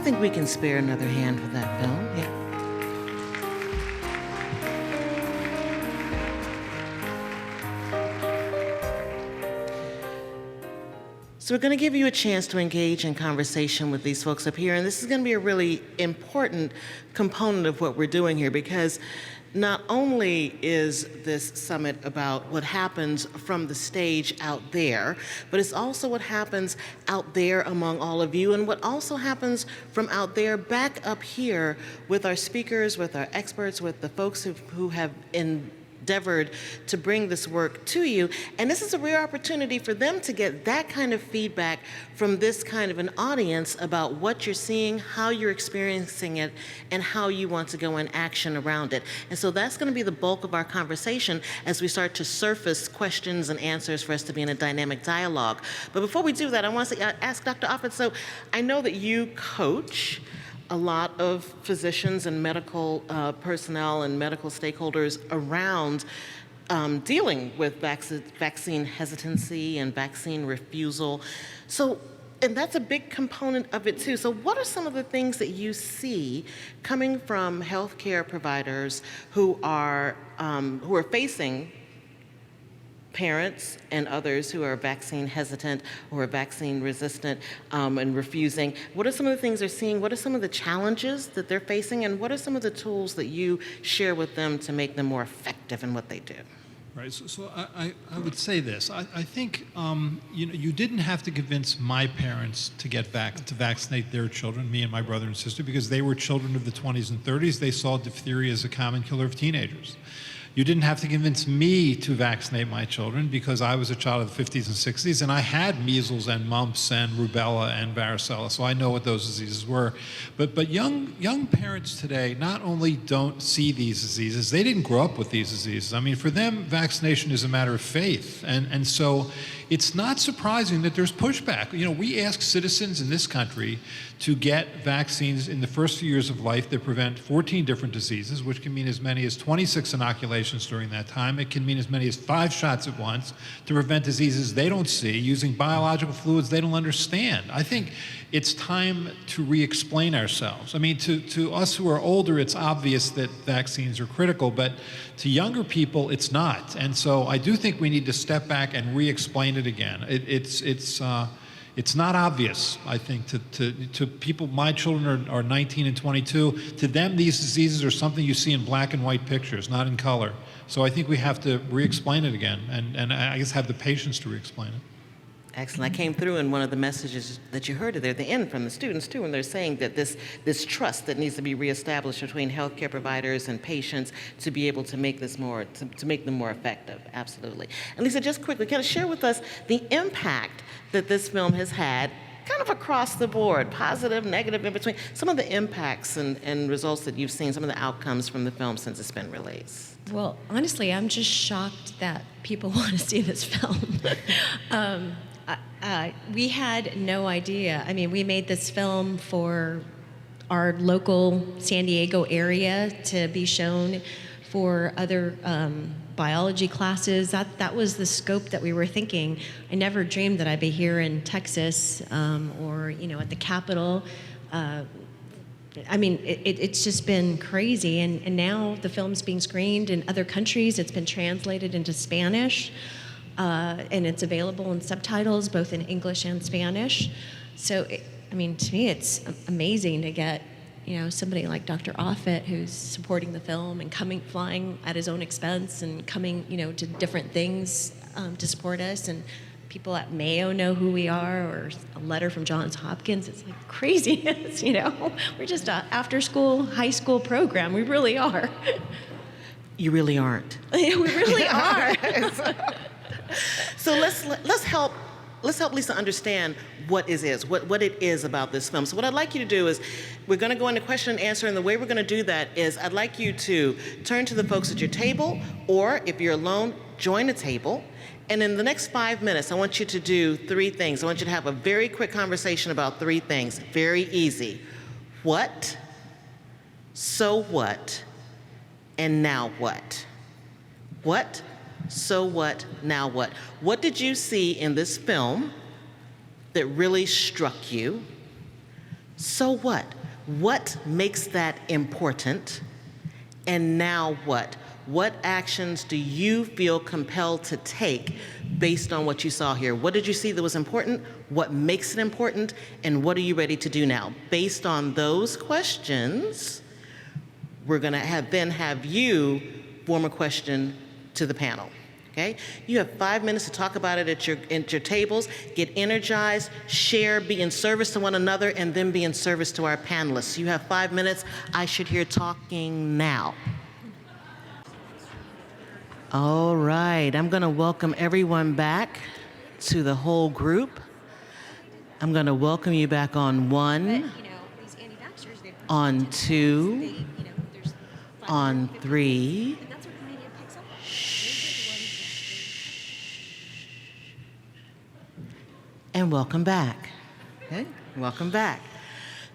think we can spare another hand for that film. Yeah. So we're going to give you a chance to engage in conversation with these folks up here, and this is going to be a really important component of what we're doing here, because not only is this summit about what happens from the stage out there, but it's also what happens out there among all of you, and what also happens from out there back up here with our speakers, with our experts, with the folks who have endeavored to bring this work to you. And this is a rare opportunity for them to get that kind of feedback from this kind of an audience about what you're seeing, how you're experiencing it, and how you want to go in action around it. And so that's going to be the bulk of our conversation as we start to surface questions and answers for us to be in a dynamic dialogue. But before we do that, I want to ask Dr. Offit, so I know that you coach a lot of physicians and medical personnel and medical stakeholders around dealing with vaccine hesitancy and vaccine refusal. So, and that's a big component of it too. So what are some of the things that you see coming from healthcare providers who are facing parents and others who are vaccine hesitant or vaccine resistant and refusing? What are some of the things they're seeing? What are some of the challenges that they're facing? And what are some of the tools that you share with them to make them more effective in what they do? Right, so I would say this. I think you didn't have to convince my parents to to vaccinate their children, me and my brother and sister, because they were children of the 20s and 30s. They saw diphtheria as a common killer of teenagers. You didn't have to convince me to vaccinate my children because I was a child of the 50s and 60s, and I had measles and mumps and rubella and varicella, so I know what those diseases were. But young parents today not only don't see these diseases, they didn't grow up with these diseases. I mean, for them, vaccination is a matter of faith, and so it's not surprising that there's pushback. You know, we ask citizens in this country to get vaccines in the first few years of life that prevent 14 different diseases, which can mean as many as 26 inoculations during that time. It can mean as many as 5 shots at once to prevent diseases they don't see, using biological fluids they don't understand. I think it's time to re-explain ourselves. I mean, to us who are older, it's obvious that vaccines are critical, but to younger people, it's not. And so I do think we need to step back and re-explain it again. It's not obvious, I think, to people. My children are 19 and 22. To them, these diseases are something you see in black and white pictures, not in color. So I think we have to re-explain it again, and I guess have the patience to re-explain it. Excellent. I came through in one of the messages that you heard there at the end from the students too, and they're saying that this trust that needs to be reestablished between healthcare providers and patients to be able to make this more, to make them more effective. Absolutely. And Lisa, just quickly, kind of share with us the impact that this film has had kind of across the board, positive, negative, in between, some of the impacts and results that you've seen, some of the outcomes from the film since it's been released. Well, honestly, I'm just shocked that people want to see this film. We had no idea. I mean, we made this film for our local San Diego area to be shown for other biology classes. That was the scope that we were thinking. I never dreamed that I'd be here in Texas or at the Capitol. I mean, it's just been crazy, and now the film's being screened in other countries. It's been translated into Spanish. And it's available in subtitles, both in English and Spanish. So, to me, it's amazing to get, somebody like Dr. Offit, who's supporting the film and flying at his own expense and coming, to different things to support us. And people at Mayo know who we are, or a letter from Johns Hopkins. It's like craziness, We're just an after-school, high school program. We really are. You really aren't. We really are. So let's help Lisa understand what it is about this film. So what I'd like you to do is, we're going to go into question and answer, and the way we're going to do that is I'd like you to turn to the folks at your table, or if you're alone, join a table. And in the next 5 minutes, I want you to do 3 things. I want you to have a very quick conversation about 3 things. Very easy. What, so what, and now what? What, so what, now what? What did you see in this film that really struck you? So what? What makes that important? And now what? What actions do you feel compelled to take based on what you saw here? What did you see that was important? What makes it important? And what are you ready to do now? Based on those questions, we're going to have you form a question to the panel. Okay? You have 5 minutes to talk about it at your tables, get energized, share, be in service to one another, and then be in service to our panelists. You have 5 minutes. I should hear talking now. All right, I'm going to welcome everyone back to the whole group. I'm going to welcome you back on one, on two, on three. And welcome back. Okay, welcome back.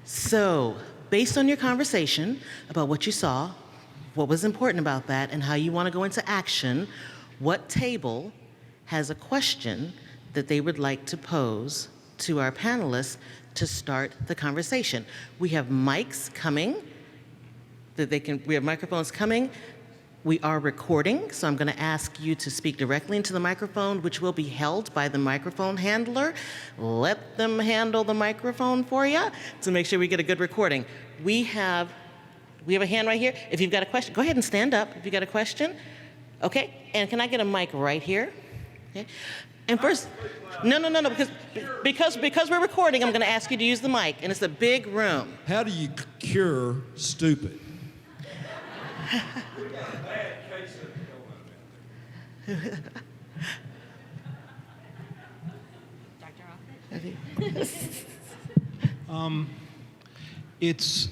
So, based on your conversation about what you saw, what was important about that, and how you want to go into action, what table has a question that they would like to pose to our panelists to start the conversation? We have mics coming, we have microphones coming. We are recording, so I'm going to ask you to speak directly into the microphone, which will be held by the microphone handler. Let them handle the microphone for you to make sure we get a good recording. We have a hand right here. If you've got a question, go ahead and stand up if you've got a question. Okay, and can I get a mic right here? Okay. And first, no, because we're recording, I'm going to ask you to use the mic, and it's a big room. How do you cure stupid? Dr. Offit? It's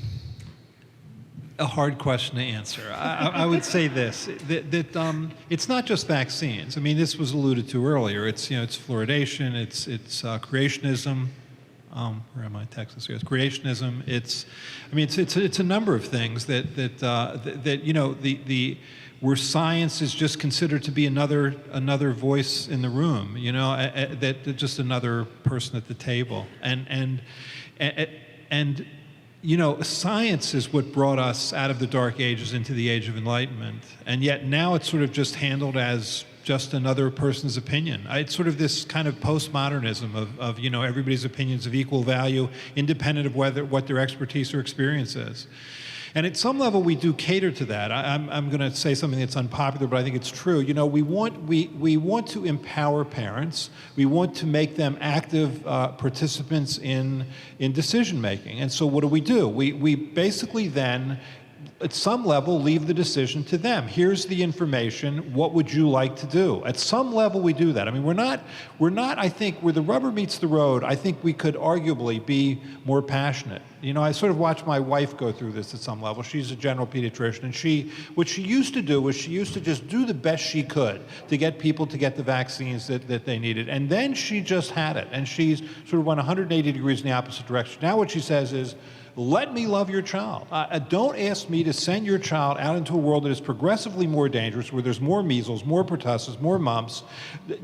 a hard question to answer. I would say this, that it's not just vaccines. I mean, this was alluded to earlier. It's fluoridation, it's creationism. Where am I? Texas. Yes, creationism. It's a number of things that where science is just considered to be another voice in the room. That just another person at the table. And science is what brought us out of the Dark Ages into the Age of Enlightenment, and yet now it's sort of just handled as just another person's opinion. It's sort of this kind of postmodernism of everybody's opinions of equal value, independent of what their expertise or experience is. And at some level, we do cater to that. I'm going to say something that's unpopular, but I think it's true. We want to empower parents. We want to make them active participants in decision making. And so, what do? We basically then, at some level, leave the decision to them. Here's the information. What would you like to do? At some level, we do that. I mean, we're not. I think where the rubber meets the road, I think we could arguably be more passionate. I sort of watched my wife go through this at some level. She's a general pediatrician, and what she used to do was she used to just do the best she could to get people to get the vaccines that they needed. And then she just had it, and she's sort of went 180 degrees in the opposite direction. Now what she says is, let me love your child. Don't ask me to send your child out into a world that is progressively more dangerous, where there's more measles, more pertussis, more mumps.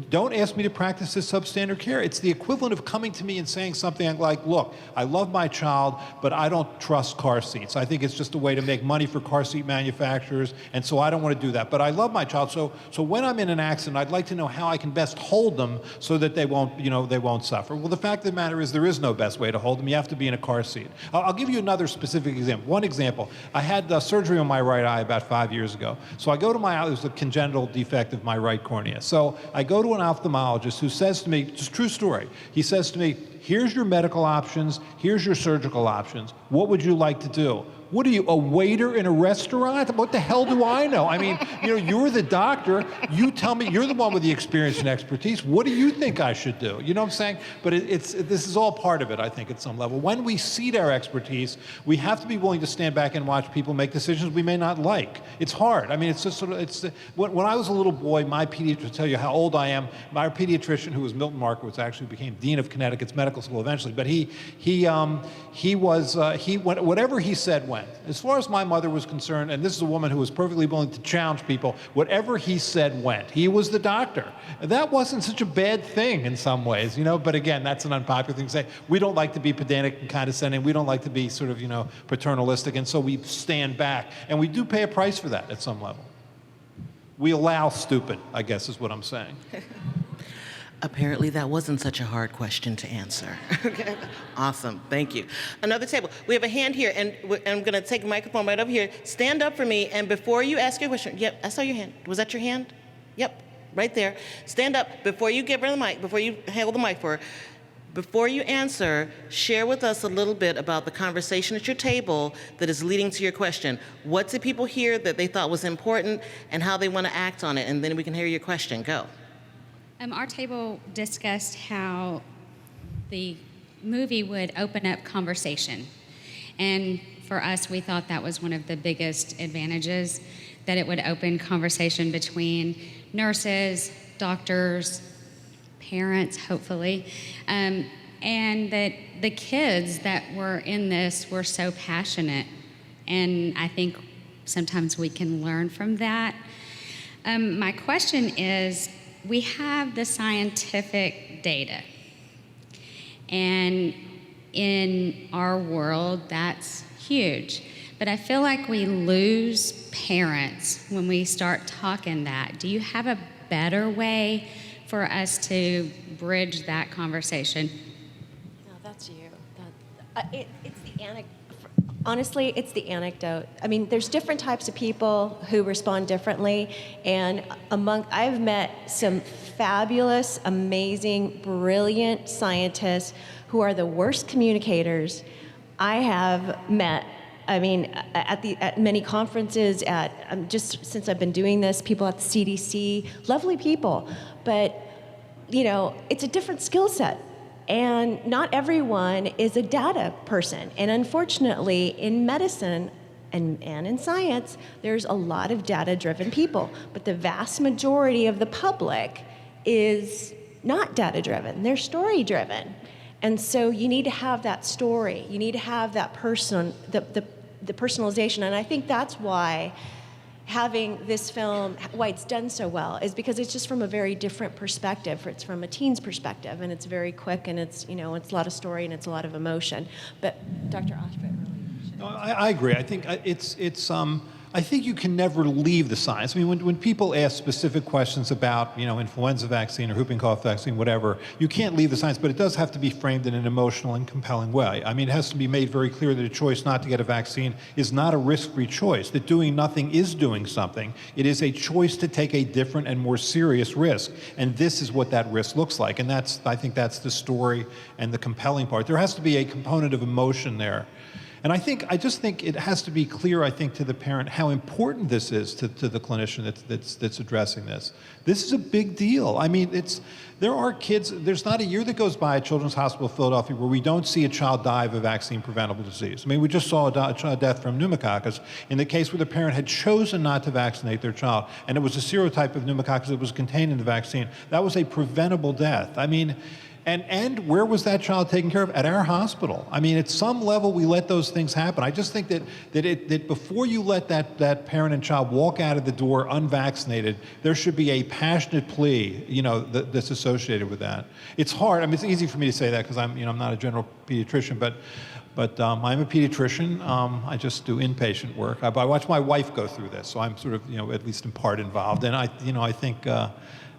Don't ask me to practice this substandard care. It's the equivalent of coming to me and saying something like, look, I love my child, but I don't trust car seats. I think it's just a way to make money for car seat manufacturers, and so I don't want to do that. But I love my child, so when I'm in an accident, I'd like to know how I can best hold them so that they won't suffer. Well, the fact of the matter is there is no best way to hold them. You have to be in a car seat. I'll give you another specific example. One example, I had surgery on my right eye about 5 years ago. So I go to my eye, there's a congenital defect of my right cornea. So I go to an ophthalmologist who says to me, just true story, he says to me, here's your medical options, here's your surgical options. What would you like to do? What are you, a waiter in a restaurant? What the hell do I know? I mean, you're the doctor. You tell me, you're the one with the experience and expertise. What do you think I should do? You know what I'm saying? But this is all part of it, I think, at some level. When we cede our expertise, we have to be willing to stand back and watch people make decisions we may not like. It's hard. I mean, it's just sort of, when I was a little boy, my pediatrician, to tell you how old I am, my pediatrician, who was Milton Markowitz, actually became Dean of Connecticut's Medical medical school eventually, but whatever he said went. As far as my mother was concerned, and this is a woman who was perfectly willing to challenge people, whatever he said went. He was the doctor. That wasn't such a bad thing in some ways, but again, that's an unpopular thing to say. We don't like to be pedantic and condescending. We don't like to be sort of, paternalistic, and so we stand back. And we do pay a price for that at some level. We allow stupid, I guess is what I'm saying. Apparently that wasn't such a hard question to answer. Okay. Awesome, thank you. Another table. We have a hand here, and I'm gonna take a microphone right over here. Stand up for me, and before you ask your question, yep, I saw your hand. Was that your hand? Yep, right there. Stand up before you give her the mic, before you hold the mic for her. Before you answer, share with us a little bit about the conversation at your table that is leading to your question. What did people hear that they thought was important, and how they want to act on it? And then we can hear your question. Go. Our table discussed how the movie would open up conversation. And for us, we thought that was one of the biggest advantages, that it would open conversation between nurses, doctors, parents, hopefully, and that the kids that were in this were so passionate. And I think sometimes we can learn from that. My question is, we have the scientific data, and in our world, that's huge. But I feel like we lose parents when we start talking that. Do you have a better way for us to bridge that conversation? No, that's you. It's the anecdote. Honestly, it's the anecdote. I mean, there's different types of people who respond differently, and I've met some fabulous, amazing, brilliant scientists who are the worst communicators I have met. I mean, at many conferences, just since I've been doing this, people at the CDC, lovely people, but it's a different skill set. And not everyone is a data person. And unfortunately, in medicine and in science, there's a lot of data-driven people. But the vast majority of the public is not data-driven. They're story-driven. And so you need to have that story. You need to have that person, the personalization. And I think that's why having this film, why it's done so well, is because it's just from a very different perspective. It's from a teen's perspective, and it's very quick, and it's it's a lot of story and it's a lot of emotion. But Dr. Offit really should. No, I agree. I think I think you can never leave the science. I mean, when people ask specific questions about, influenza vaccine or whooping cough vaccine, whatever, you can't leave the science, but it does have to be framed in an emotional and compelling way. I mean, it has to be made very clear that a choice not to get a vaccine is not a risk-free choice, that doing nothing is doing something. It is a choice to take a different and more serious risk, and this is what that risk looks like. And I think that's the story and the compelling part. There has to be a component of emotion there. And I just think it has to be clear, to the parent how important this is to the clinician that's addressing this. This is a big deal. I mean, there are kids, there's not a year that goes by at Children's Hospital of Philadelphia where we don't see a child die of a vaccine-preventable disease. I mean, we just saw a death from pneumococcus in the case where the parent had chosen not to vaccinate their child, and it was a serotype of pneumococcus that was contained in the vaccine. That was a preventable death. I mean, and where was that child taken care of? At our hospital. I mean, at some level, we let those things happen. I just think that before you let that parent and child walk out of the door unvaccinated, there should be a passionate plea, that's associated with that. It's hard. I mean, it's easy for me to say that because I'm not a general pediatrician, but I'm a pediatrician. I just do inpatient work. I watch my wife go through this, so I'm sort of, at least in part involved. And I think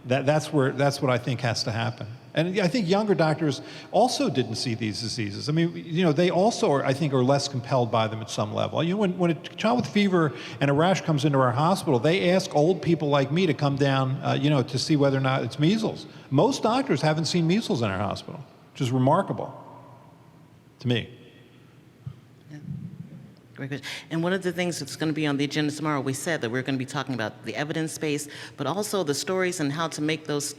that's what I think has to happen. And I think younger doctors also didn't see these diseases. I mean, they also are less compelled by them at some level. When a child with fever and a rash comes into our hospital, they ask old people like me to come down, to see whether or not it's measles. Most doctors haven't seen measles in our hospital, which is remarkable to me. Great question. And one of the things that's going to be on the agenda tomorrow, we said that we're going to be talking about the evidence base, but also the stories and how to make those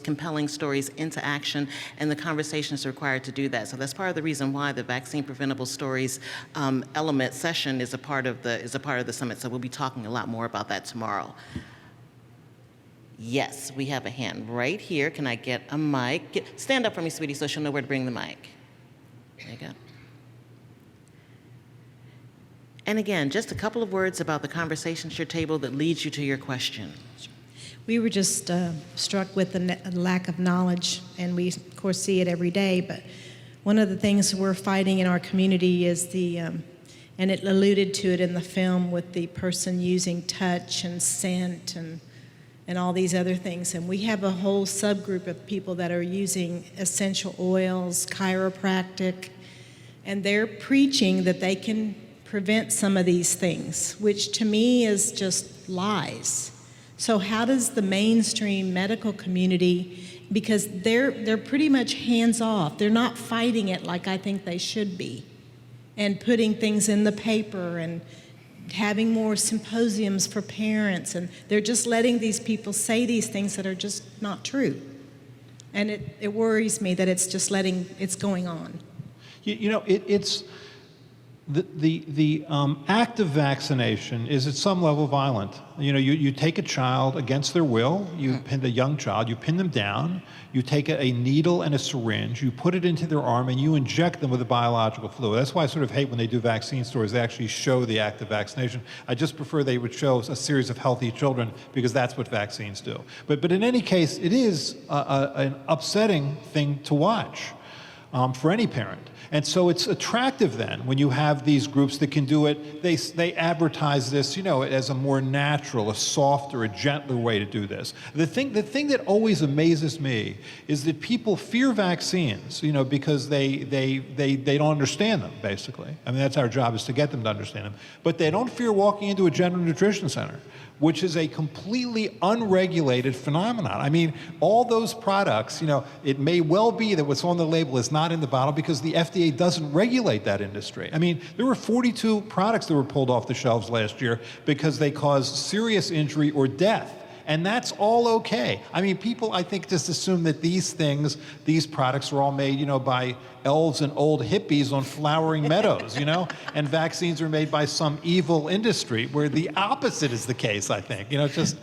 compelling stories into action, and the conversations required to do that. So that's part of the reason why the vaccine preventable stories element session is a part of the summit. So we'll be talking a lot more about that tomorrow. Yes, we have a hand right here. Can I get a mic? Stand up for me, sweetie, so she'll know where to bring the mic. There you go. And again, just a couple of words about the conversation at your table that leads you to your question. We were just struck with the lack of knowledge, and we, of course, see it every day. But one of the things we're fighting in our community is and it alluded to it in the film with the person using touch and scent and all these other things. And we have a whole subgroup of people that are using essential oils, chiropractic, and they're preaching that they can prevent some of these things, which to me is just lies. So how does the mainstream medical community, because they're pretty much hands off, they're not fighting it like I think they should be, and putting things in the paper and having more symposiums for parents, and they're just letting these people say these things that are just not true. And it worries me that it's going on. It's the act of vaccination is at some level violent. You take a child against their will, you pin a young child, you pin them down, you take a needle and a syringe, you put it into their arm, and you inject them with a biological fluid. That's why I sort of hate when they do vaccine stories. They actually show the act of vaccination. I just prefer they would show a series of healthy children, because that's what vaccines do. But in any case, it is an upsetting thing to watch for any parent. And so it's attractive then when you have these groups that can do it. They advertise this, as a more natural, a softer, a gentler way to do this. The thing that always amazes me is that people fear vaccines, because they don't understand them, basically. I mean, that's our job, is to get them to understand them. But they don't fear walking into a general nutrition center, which is a completely unregulated phenomenon. I mean, all those products, it may well be that what's on the label is not in the bottle because the FDA doesn't regulate that industry. I mean, there were 42 products that were pulled off the shelves last year because they caused serious injury or death. And that's all okay. I mean, people, I think, just assume that these products are all made, by elves and old hippies on flowering meadows, and vaccines are made by some evil industry, where the opposite is the case, I think, just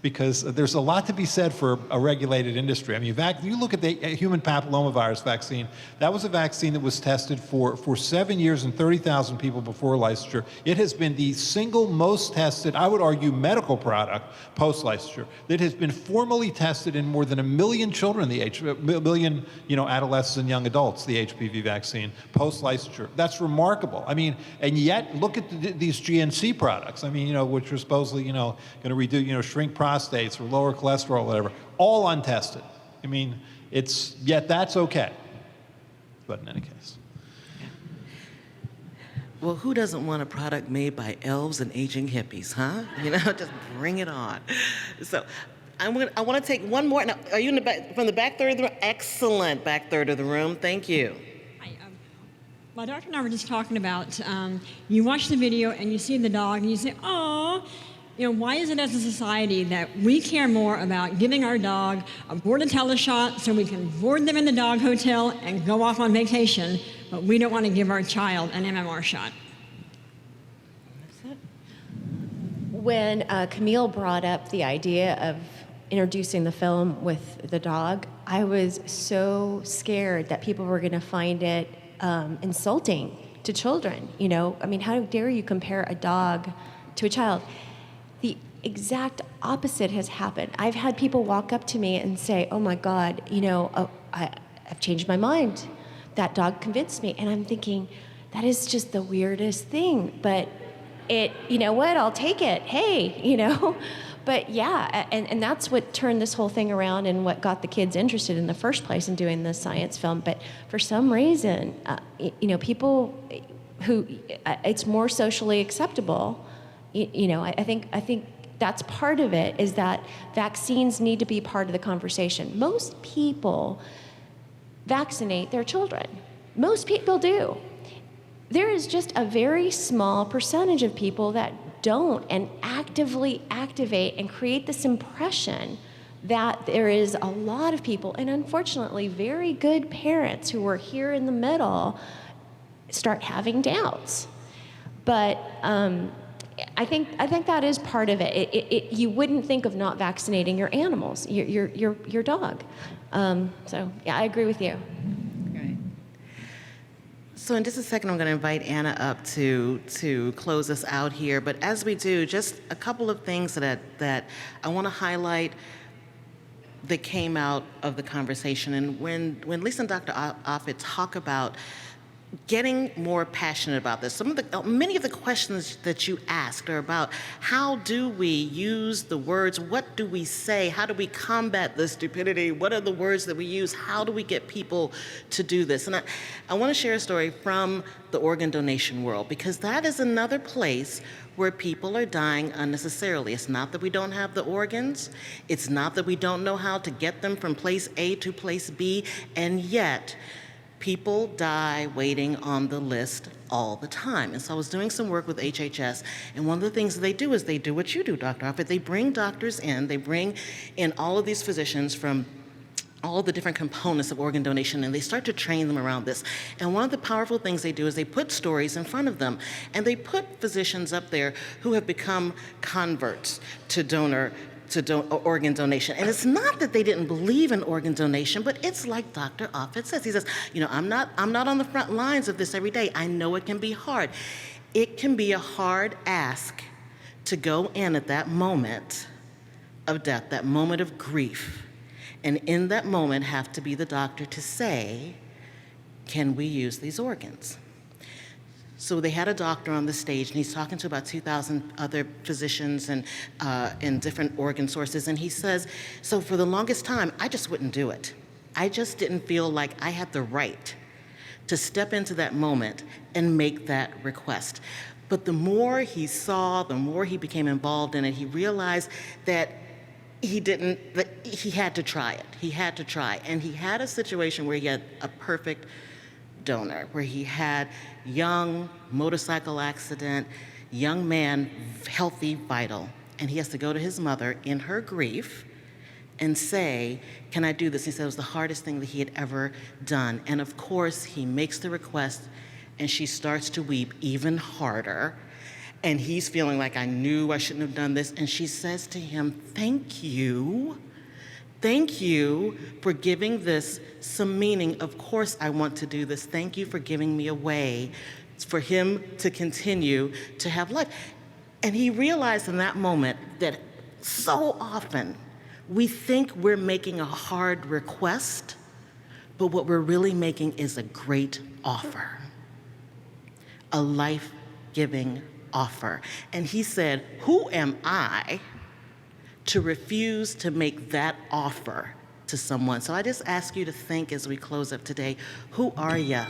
because there's a lot to be said for a regulated industry. I mean, you look at the human papillomavirus vaccine, that was a vaccine that was tested for 7 years and 30,000 people before licensure. It has been the single most tested, I would argue, medical product post-licensure that has been formally tested in more than 1 million children, adolescents and young adults, the HPV vaccine, post-licensure. That's remarkable. I mean, and yet, look at these GNC products, which are supposedly, going to reduce, shrink prostates or lower cholesterol, whatever, all untested. I mean, yet that's okay. But in any case. Well, who doesn't want a product made by elves and aging hippies, huh? Just bring it on. So I want to take one more. Now, are you in the back, from the back third of the room? Excellent, back third of the room. Thank you. Hi, my doctor and I were just talking about, you watch the video and you see the dog and you say, oh, why is it as a society that we care more about giving our dog a board and teleshot so we can board them in the dog hotel and go off on vacation, but we don't want to give our child an MMR shot? When Camille brought up the idea of introducing the film with the dog, I was so scared that people were going to find it insulting to children. I mean, how dare you compare a dog to a child? The exact opposite has happened. I've had people walk up to me and say, oh my God, I've changed my mind. That dog convinced me. And I'm thinking, that is just the weirdest thing. But you know what, I'll take it. Hey, But yeah, and that's what turned this whole thing around and what got the kids interested in the first place in doing the science film. But for some reason, people who, it's more socially acceptable. I think that's part of it, is that vaccines need to be part of the conversation. Most people vaccinate their children. Most people do. There is just a very small percentage of people that don't and actively activate and create this impression that there is a lot of people, and unfortunately very good parents who are here in the middle, start having doubts. But I think that is part of it. You wouldn't think of not vaccinating your animals, your dog. So yeah, I agree with you. Right. So in just a second, I'm going to invite Anna up to close us out here. But as we do, just a couple of things that I want to highlight that came out of the conversation. And when Lisa and Dr. Offit talk about getting more passionate about this, many of the questions that you asked are about how do we use the words, what do we say, how do we combat the stupidity, what are the words that we use, how do we get people to do this? And I want to share a story from the organ donation world, because that is another place where people are dying unnecessarily. It's not that we don't have the organs, it's not that we don't know how to get them from place A to place B, and yet people die waiting on the list all the time. And so I was doing some work with HHS, and one of the things that they do is they do what you do, Dr. Offit. They bring doctors in, they bring in all of these physicians from all the different components of organ donation, and they start to train them around this. And one of the powerful things they do is they put stories in front of them, and they put physicians up there who have become converts to organ donation. And it's not that they didn't believe in organ donation, but it's like Dr. Offit says. He says, I'm not on the front lines of this every day. I know it can be hard. It can be a hard ask to go in at that moment of death, that moment of grief, and in that moment have to be the doctor to say, can we use these organs? So they had a doctor on the stage, and he's talking to about 2,000 other physicians and different organ sources, and he says, so for the longest time, I just wouldn't do it. I just didn't feel like I had the right to step into that moment and make that request. But the more he saw, the more he became involved in it, he realized that he had to try it. He had to try. And he had a situation where he had a perfect donor, where he had young, motorcycle accident, young man, healthy, vital. And he has to go to his mother in her grief and say, can I do this? He said it was the hardest thing that he had ever done. And of course, he makes the request, and she starts to weep even harder. And he's feeling like, I knew I shouldn't have done this. And she says to him, thank you. Thank you for giving this some meaning. Of course I want to do this. Thank you for giving me a way for him to continue to have life. And he realized in that moment that so often we think we're making a hard request, but what we're really making is a great offer, a life-giving offer. And he said, who am I to refuse to make that offer to someone? So I just ask you to think as we close up today, who are you?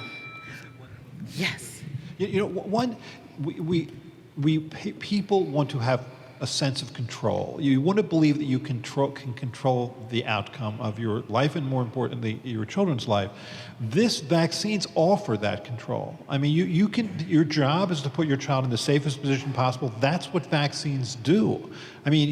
Yes. People want to have a sense of control. You want to believe that you can control the outcome of your life, and more importantly, your children's life. This vaccines offer that control. I mean, you can. Your job is to put your child in the safest position possible. That's what vaccines do. I mean,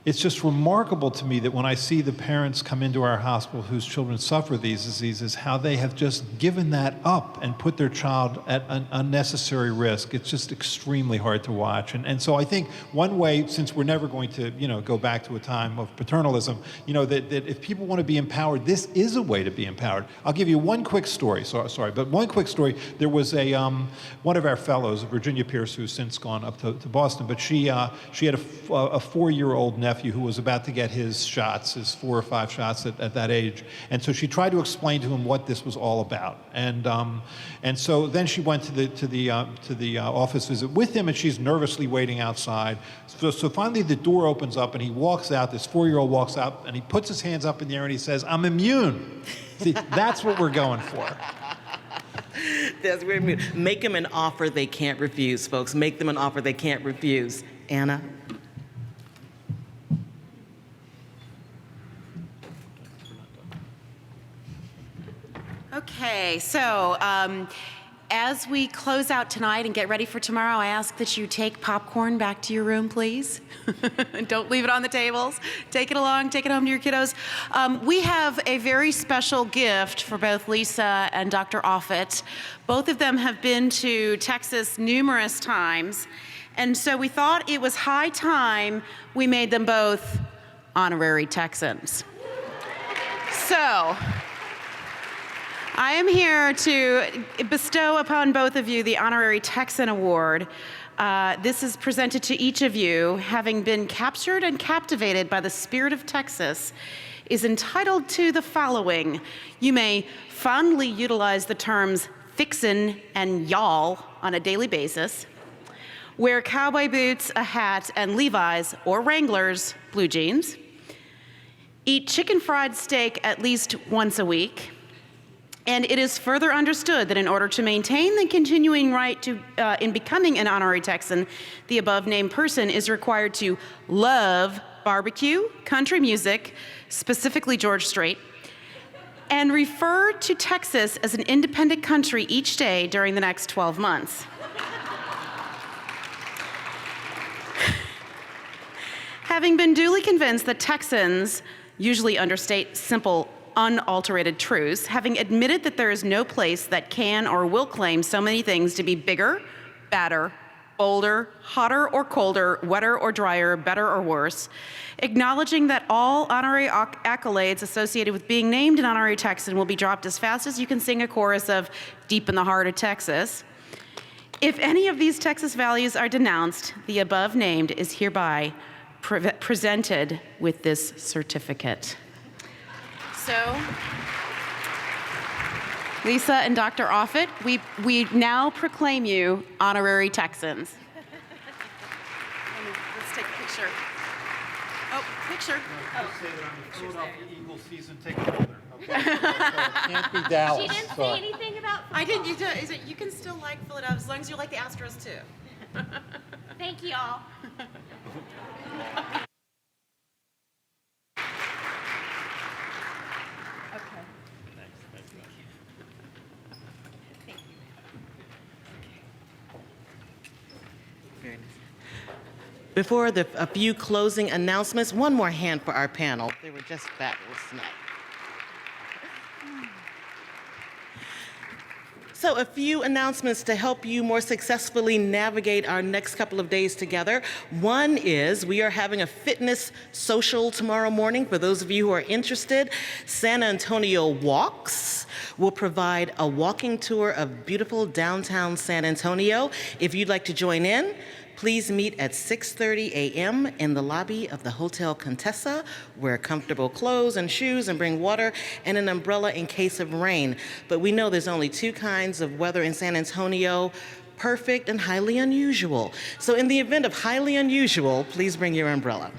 it's just remarkable to me that when I see the parents come into our hospital whose children suffer these diseases, how they have just given that up and put their child at an unnecessary risk. It's just extremely hard to watch. And so I think one way, since we're never going to, go back to a time of paternalism, that if people want to be empowered, this is a way to be empowered. I'll give you one quick story. One quick story. There was one of our fellows, Virginia Pierce, who's since gone up to Boston, but she had a 4-year-old nephew who was about to get his shots, his 4 or 5 shots at that age. And so she tried to explain to him what this was all about. And so then she went to the office visit with him, and she's nervously waiting outside. So finally the door opens up, and he walks out, this 4-year-old walks out, and he puts his hands up in the air and he says, I'm immune. See, that's what we're going for. That's weird. Make them an offer they can't refuse, folks. Make them an offer they can't refuse. Anna? Okay, so As we close out tonight and get ready for tomorrow, I ask that you take popcorn back to your room, please. Don't leave it on the tables. Take it along, take it home to your kiddos. We have a very special gift for both Lisa and Dr. Offit. Both of them have been to Texas numerous times, and so we thought it was high time we made them both honorary Texans. So, I am here to bestow upon both of you the Honorary Texan Award. This is presented to each of you, having been captured and captivated by the spirit of Texas, is entitled to the following. You may fondly utilize the terms fixin' and y'all on a daily basis, wear cowboy boots, a hat, and Levi's or Wranglers blue jeans, eat chicken fried steak at least once a week, and it is further understood that in order to maintain the continuing right to in becoming an honorary Texan, the above named person is required to love barbecue, country music, specifically George Strait, and refer to Texas as an independent country each day during the next 12 months. Having been duly convinced that Texans usually understate simple, unalterated truths, having admitted that there is no place that can or will claim so many things to be bigger, badder, bolder, hotter or colder, wetter or drier, better or worse, acknowledging that all honorary accolades associated with being named an honorary Texan will be dropped as fast as you can sing a chorus of Deep in the Heart of Texas. If any of these Texas values are denounced, the above named is hereby presented with this certificate. So, Lisa and Dr. Offit, we now proclaim you honorary Texans. Let's take a picture. Oh, picture. Just say that I'm a Philadelphia Eagles season ticket holder. Okay? Can't be Dallas. She didn't say anything about I didn't. You can still like Philadelphia as long as you like the Astros too. Thank you all. Before a few closing announcements, one more hand for our panel. They were just fabulous tonight. So a few announcements to help you more successfully navigate our next couple of days together. One is we are having a fitness social tomorrow morning. For those of you who are interested, San Antonio Walks will provide a walking tour of beautiful downtown San Antonio. If you'd like to join in, please meet at 6:30 a.m. in the lobby of the Hotel Contessa. Wear comfortable clothes and shoes and bring water and an umbrella in case of rain. But we know there's only two kinds of weather in San Antonio: perfect and highly unusual. So in the event of highly unusual, please bring your umbrella.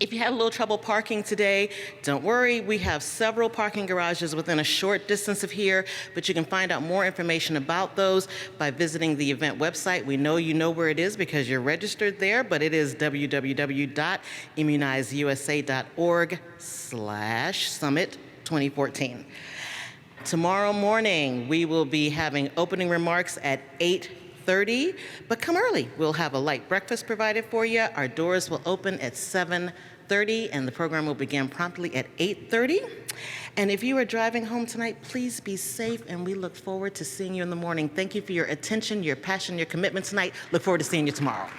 If you had a little trouble parking today, don't worry. We have several parking garages within a short distance of here, but you can find out more information about those by visiting the event website. We know you know where it is because you're registered there, but it is www.immunizeusa.org/summit 2014. Tomorrow morning, we will be having opening remarks at 8:30, but come early. We'll have a light breakfast provided for you. Our doors will open at 7:30, and the program will begin promptly at 8:30. And if you are driving home tonight, please be safe, and we look forward to seeing you in the morning. Thank you for your attention, your passion, your commitment tonight. Look forward to seeing you tomorrow.